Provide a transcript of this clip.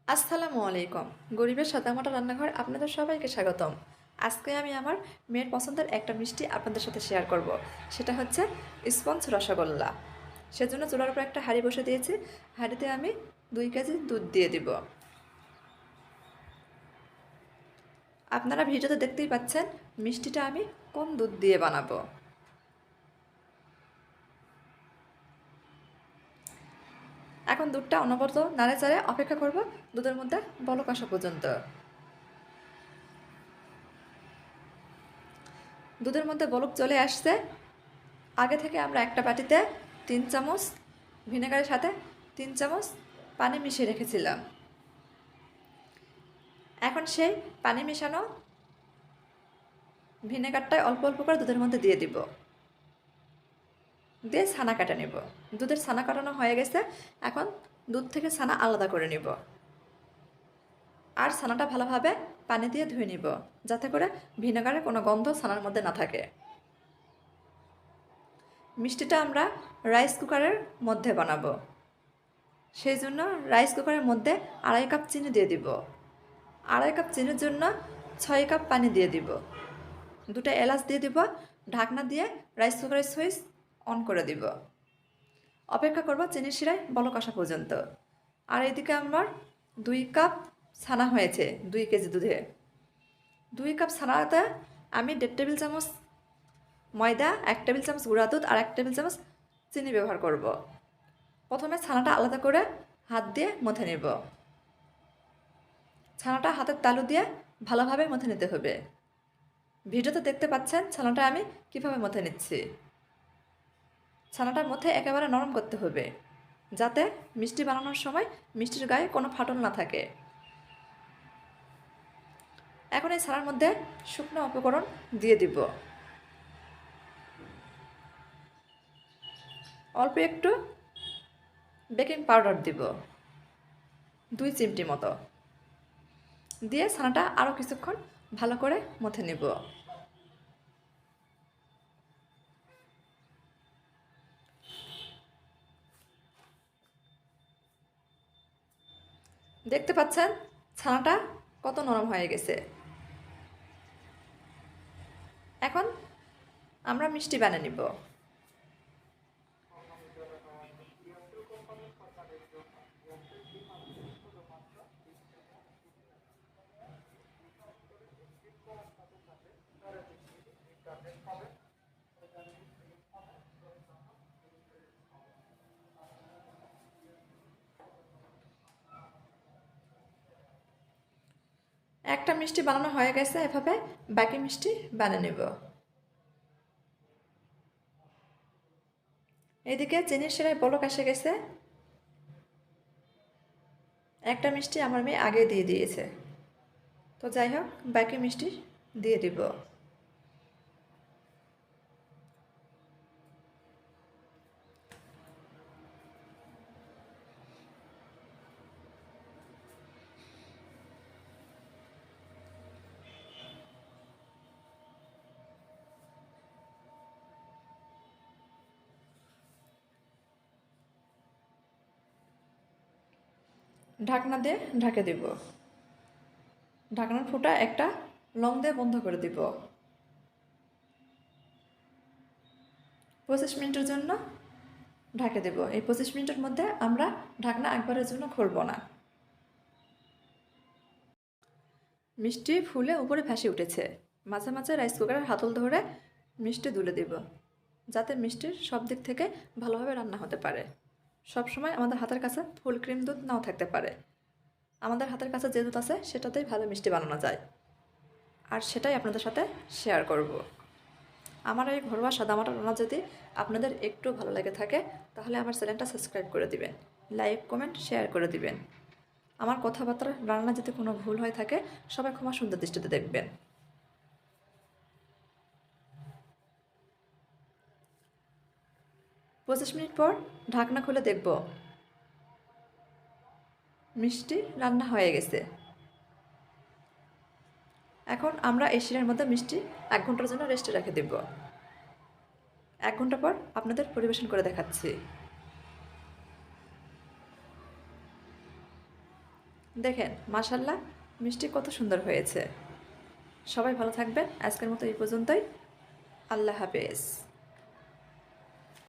আসসালামু আলাইকুম। গরিবের সাদামাটা রান্নাঘর আপনাদের সবাইকে স্বাগতম। আজকে আমি আমার মেয়ের পছন্দের একটা মিষ্টি আপনাদের সাথে শেয়ার করব। সেটা হচ্ছে স্পঞ্জ রসগোল্লা। সেজন্য চুলার উপর একটা হাঁড়ি বসে দিয়েছি। হাঁড়িতে আমি 2 কেজি দুধ দিয়ে দিব। আপনারা ভিডিওতে দেখতেই পাচ্ছেন মিষ্টিটা আমি কোন দুধ দিয়ে বানাবো। এখন দুধটা অনবরত নাড়ে-চাড়ে অপেক্ষা করব দুধের মধ্যে বলক আসা পর্যন্ত। দুধের মধ্যে বলক চলে আসছে। আগে থেকে আমরা একটা বাটিতে 3 চামচ ভিনেগারের সাথে 3 চামচ পানি মিশিয়ে রেখেছিলাম। এখন সেই পানি মেশানো ভিনেগারটাই অল্প অল্প করে দুধের মধ্যে দিয়ে দিব। দিয়ে ছানা কাটা নিব। দুধের ছানা কাটানো হয়ে গেছে। এখন দুধ থেকে ছানা আলাদা করে নিব। আর ছানাটা ভালোভাবে পানি দিয়ে ধুয়ে নিব, যাতে করে ভিনেগারের কোনো গন্ধ ছানার মধ্যে না থাকে। মিষ্টিটা আমরা রাইস কুকারের মধ্যে বানাবো। সেই জন্য রাইস কুকারের মধ্যে 2.5 কাপ চিনি দিয়ে দিব। 2.5 কাপ চিনির জন্য 6 কাপ পানি দিয়ে দিব। 2টা এলাচ দিয়ে দিব। ঢাকনা দিয়ে রাইস কুকারের সুইচ অন করে দিব। অপেক্ষা করব চিনির শিরায় বলক আসা পর্যন্ত। আর এদিকে আমার 2 কাপ ছানা হয়েছে 2 কেজি দুধে। 2 কাপ ছানাতে আমি 1.5 টেবিল চামচ ময়দা, 1 টেবিল চামচ গুঁড়া দুধ আর 1 টেবিল চামচ চিনি ব্যবহার করব। প্রথমে ছানাটা আলাদা করে হাত দিয়ে মথে নেব। ছানাটা হাতের তালু দিয়ে ভালোভাবে মথে নিতে হবে। ভিডিওতে দেখতে পাচ্ছেন ছানাটা আমি কিভাবে মথে নিচ্ছি। ছানাটার মধ্যে একেবারে নরম করতে হবে, যাতে মিষ্টি বানানোর সময় মিষ্টির গায়ে কোনো ফাটল না থাকে। এখন এই ছানার মধ্যে শুকনো উপকরণ দিয়ে দিব। অল্প একটু বেকিং পাউডার দিব, 2 চিমটি মতো। দিয়ে ছানাটা আরও কিছুক্ষণ ভালো করে মথে নিব। দেখতে পাচ্ছেন ছানাটা কত নরম হয়ে গেছে। এখন আমরা মিষ্টি বানিয়ে নিব। একটা মিষ্টি বানানো হয়ে গেছে। এভাবে বাকি মিষ্টি বানিয়ে নেব। এদিকে চিনির শিরায় বলক এসে গেছে। একটা মিষ্টি আমার মেয়ে আগে দিয়ে দিয়েছে। তো যাই হোক, বাকি মিষ্টি দিয়ে দিব। ঢাকনা দিয়ে ঢাকে দিব। ঢাকনার ফুটা একটা লং দিয়ে বন্ধ করে দিব। 25 মিনিটের জন্য ঢাকে দেব। এই 25 মিনিটের মধ্যে আমরা ঢাকনা একবারের জন্য খুলব না। মিষ্টি ফুলে উপরে ভাসে উঠেছে। মাঝে মাঝে রাইস কুকারের হাতল ধরে মিষ্টি তুলে দেব, যাতে মিষ্টির সব দিক থেকে ভালোভাবে রান্না হতে পারে। সব সময় আমাদের হাতের কাছে ফুল ক্রিম দুধ নাও থাকতে পারে। আমাদের হাতের কাছে যে দুধ আছে সেটাতেই ভালো মিষ্টি বানানো যায়। আর সেটাই আপনাদের সাথে শেয়ার করব। আমার এই ঘরোয়া সাদামাটা রান্না যদি আপনাদের একটু ভালো লেগে থাকে, তাহলে আমার চ্যানেলটা সাবস্ক্রাইব করে দিবেন, লাইক কমেন্ট শেয়ার করে দিবেন। আমার কথাবার্তা রান্না যদি কোনো ভুল হয়ে থাকে, সবাই ক্ষমা সুন্দর দৃষ্টিতে দেখবেন। 25 মিনিট পর ঢাকনা খুলে দেখব মিষ্টি রান্না হয়ে গেছে। এখন আমরা এই শিরার মধ্যে মিষ্টি 1 ঘন্টার জন্য রেস্টে রেখে দেব। 1 ঘন্টা পর আপনাদের পরিবেশন করে দেখাচ্ছি। দেখেন মাশাল্লাহ মিষ্টি কত সুন্দর হয়েছে। সবাই ভালো থাকবেন। আজকের মতো এই পর্যন্তই। আল্লাহ হাফেজ।